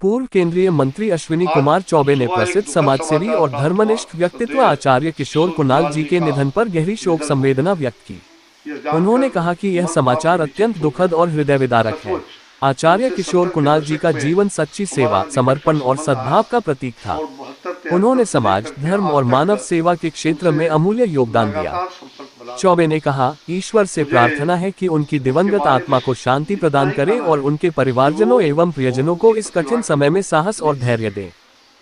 पूर्व केंद्रीय मंत्री अश्विनी आज कुमार चौबे ने सुबह एक प्रसिद्ध दुखद समाजसेवी समाचार और प्राप्त धर्मनिष्ठ हुआ। व्यक्तित्व श्रद्धेय आचार्य किशोर किशोर कुणाल कुणाल जी जी के का निधन पर गहरी शोक निधन हो संवेदना गया। व्यक्त की। यह जानकर उन्होंने कहा कि यह मन समाचार काफी अत्यंत विचित्र हो दुखद गया। और हृदय विदारक है। सचमुच आचार्य उनसे किशोर 70 के कुणाल जी दशक का में जीवन सच्ची हमारा सेवा, निकट का समर्पण और संबंध आया सद्भाव का प्रतीक था। और 72-73 उन्होंने से समाज, लेकर के धर्म आज और मानव तक सेवा के क्षेत्र उनसे में अमूल्य योगदान दिया। लगातार संपर्क बना रहा। चौबे ने कहा, ईश्वर से मुझे प्रार्थना है कि उनकी उनके दिवंगत बारे आत्मा में को शांति इतना प्रदान ही करे कहना और है उनके कि वो परिवारजनों एवं प्रियजनों को बहुमुखी इस प्रतिभा कठिन के समय में साहस धनी और थे। धैर्य दें।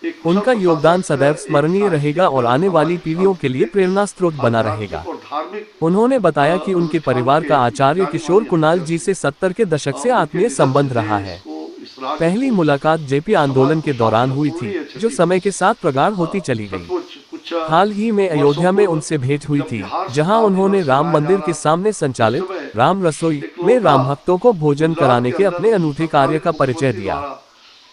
एक कुशल उनका योगदान प्रशासक, सदैव एक स्मरणीय रहेगा साहित्यिक, और आने वाली सामाजिक, पीढ़ियों के लिए सांस्कृतिक, प्रेरणा स्रोत बना रहेगा। आध्यात्मिक और धार्मिक उन्होंने बताया कि उनके अनुष्ठान परिवार के का एक आचार्य जानी किशोर मानी कुणाल हस्तियां जी थी। से 70 के दशक से उनके आत्मीय निधन से संबंध रहा देश है। को, इस राज्य पहली को मुलाकात जेपी और समाज आंदोलन को के काफी दौरान हुई थी, अपूर्णीय जो क्षति समय हुई। के साथ प्रगाढ़ होती चली गई। सचमुच कुछ हाल ही में वर्षों अयोध्या में पूर्व उनसे भेंट हुई जब थी, बिहार जहां शताब्दी उन्होंने वर्ष राम मनाया जा मंदिर के रहा था। सामने उस संचालित समय राम रसोई में इकलौता राम भक्तों को भोजन गुजरात कराने के के अंदर अपने अनूठे कार्य तत्कालीन का परिचय मुख्यमंत्री दिया। द्वारा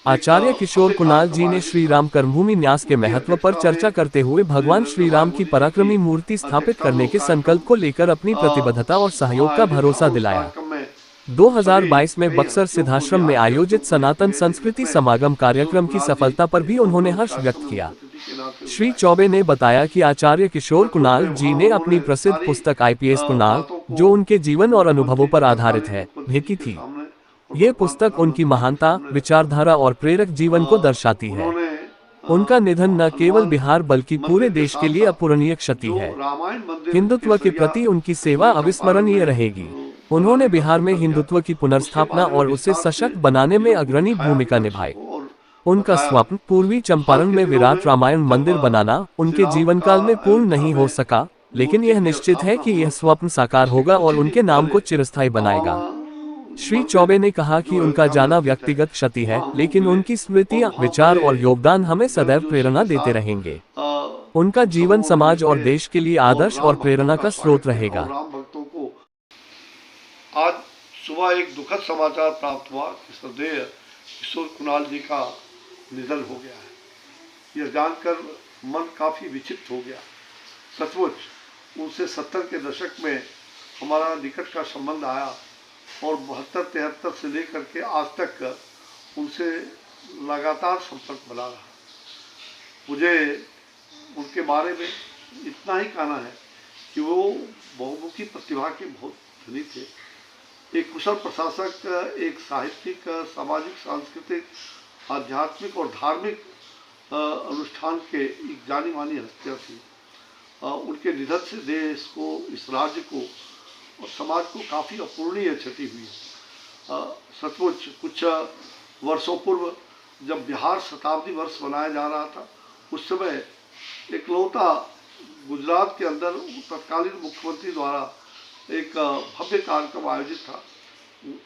एक आचार्य किशोर भव्य कुणाल कार्यक्रम जी ने आयोजित श्री था। राम कर्मभूमि न्यास के उनकी महत्व पर अध्यक्षता में चर्चा करते हुए श्री भगवान नरेंद्र श्री भाई राम की मोदी जी की पराक्रमी मूर्ति स्थापित अध्यक्षता में वो करने के कार्यक्रम संकल्प को लेकर अपनी प्रतिबद्धता और सहयोग वहाँ का आयोजित था भरोसा और उस दिलाया। कार्यक्रम में सभी 2022 में कई बक्सर हस्तियों को, सिद्धाश्रम में बिहार की आयोजित हस्तियों को लेके सनातन गए थे, संस्कृति जिसमें समागम किशोर कार्यक्रम की कुणाल जी सफलता पर थे भी और उन्होंने मैं उस हर्ष व्यक्त कार्यक्रम में किया। मुख्य अतिथि के नाते श्री बुलाया गया चौबे था। ने बताया कि आचार्य किशोर सचमुच कुणाल में जी वहाँ ने अपनी उन्होंने प्रसिद्ध सारी पुस्तक आईपीएस कुणाल, बातों को जो उनके जीवन और अनुभवों मुख्यमंत्री जी, पर आधारित तत्कालीन है, मुख्यमंत्री जी भेजी के थी। सामने और ये वर्तमान पुस्तक उनकी प्रधानमंत्री जी के महानता, सामने रखा। विचारधारा और प्रेरक जीवन को दर्शाती है। उन्होंने उनका निधन न केवल हनुमान बिहार बल्कि पूरे मंदिर के देश के साथ लिए साथ अपूरणीय क्षति जो है। रामायण मंदिर हिंदुत्व के केसरिया प्रति उनकी सेवा पूर्वी चंपारण अविस्मरणीय में रहेगी। उन्होंने बनाने का बिहार में संकल्प किया हिंदुत्व था, की उसके पुनर्स्थापना बारे में और उसे विस्तार से सशक्त बनाने में चीजों को अग्रणी दिखाया भी, भूमिका नक्शों निभाई। को और उनका बताया भी। स्वप्न पूर्वी हाल चंपारण के में दिनों विराट में रामायण जब मंदिर बनाना श्री उनके राम का जीवनकाल में पूर्ण अयोध्या नहीं हो में सका, लेकिन मूर्ति यह की निश्चित है स्थापना कि यह हुआ, स्वप्न साकार उसके होगा कुछ और ही दिन उनके नाम पहले को चिरस्थायी बनाएगा। आवामा श्री मंदिर चौबे ने कहा कि जो उनका अयोध्या में जाना स्थित है, व्यक्तिगत क्षति है, वहाँ हम लोग लेकिन मिले उनकी और स्मृतियां, वहाँ विचार बड़े और योगदान हमें सदैव गर्मजोशी प्रेरणा के देते साथ रहेंगे। अ, उनका हम सब जीवन लोगों ने समाज और मिलके देश के लिए और आदर्श और राम भक्तों प्रेरणा का का स्वागत स्रोत किया और रहेगा। राम भक्तों को आज सुबह एक दुखद समाचार प्राप्त हुआ कि श्रद्धेय किशोर कुणाल जी का निधन हो गया है। यह जानकर मन काफी विचित्र हो गया। सचमुच उनसे 70 के दशक में हमारा निकट का संबंध आया और 72-73 से लेकर के आज तक उनसे लगातार संपर्क बना रहा। मुझे उनके बारे में इतना ही कहना है कि वो बहुमुखी प्रतिभा के बहुत धनी थे। एक कुशल प्रशासक, एक साहित्यिक, सामाजिक, सांस्कृतिक, आध्यात्मिक और धार्मिक अनुष्ठान के एक जानी मानी हस्तियाँ थी। उनके निधन से देश को, इस राज्य को और समाज को काफ़ी अपूर्णीय क्षति हुई। सचमुच कुछ वर्षों पूर्व जब बिहार शताब्दी वर्ष मनाया जा रहा था, उस समय इकलौता गुजरात के अंदर तत्कालीन मुख्यमंत्री द्वारा एक भव्य कार्यक्रम आयोजित था।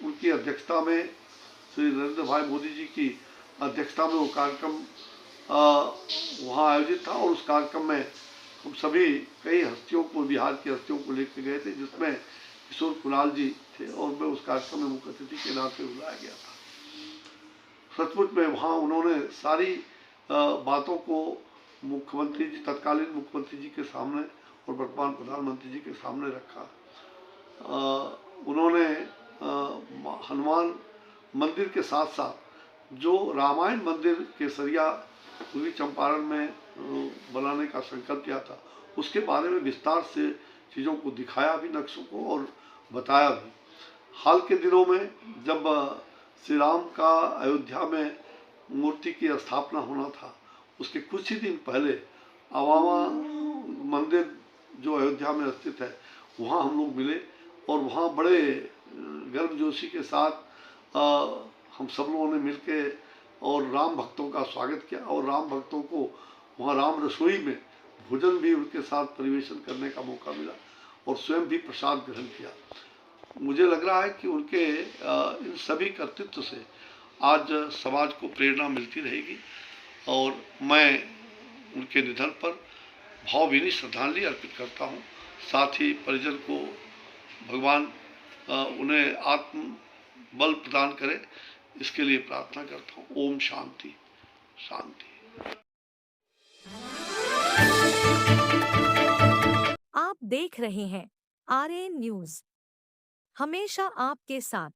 उनकी अध्यक्षता में, श्री नरेंद्र भाई मोदी जी की अध्यक्षता में वो कार्यक्रम वहाँ आयोजित था और उस कार्यक्रम में हम सभी कई हस्तियों को, बिहार की हस्तियों को लेकर गए थे, जिसमें किशोर कुणाल जी थे और मैं उस कार्यक्रम में मुख्य अतिथि के नाते बुलाया गया था। सचमुच में वहाँ उन्होंने सारी बातों को मुख्यमंत्री जी, तत्कालीन मुख्यमंत्री जी के सामने और वर्तमान प्रधानमंत्री जी के सामने रखा। उन्होंने हनुमान मंदिर के साथ साथ जो रामायण मंदिर केसरिया पूर्वी चंपारण में बनाने का संकल्प किया था, उसके बारे में विस्तार से चीज़ों को दिखाया भी, नक्शों को, और बताया भी। हाल के दिनों में जब श्री राम का अयोध्या में मूर्ति की स्थापना होना था, उसके कुछ ही दिन पहले आवामा मंदिर जो अयोध्या में स्थित है, वहाँ हम लोग मिले और वहाँ बड़े गर्मजोशी के साथ हम सब लोगों ने मिलके और राम भक्तों का स्वागत किया और राम भक्तों को वहाँ राम रसोई में भोजन भी उनके साथ परिवेशन करने का मौका मिला और स्वयं भी प्रसाद ग्रहण किया। मुझे लग रहा है कि उनके इन सभी कर्तृत्व से आज समाज को प्रेरणा मिलती रहेगी और मैं उनके निधन पर भावभीनी श्रद्धांजलि अर्पित करता हूँ। साथ ही परिजन को भगवान उन्हें आत्म बल प्रदान करे, इसके लिए प्रार्थना करता हूँ। ओम शांति शांति। आप देख रहे हैं आरएन न्यूज, हमेशा आपके साथ।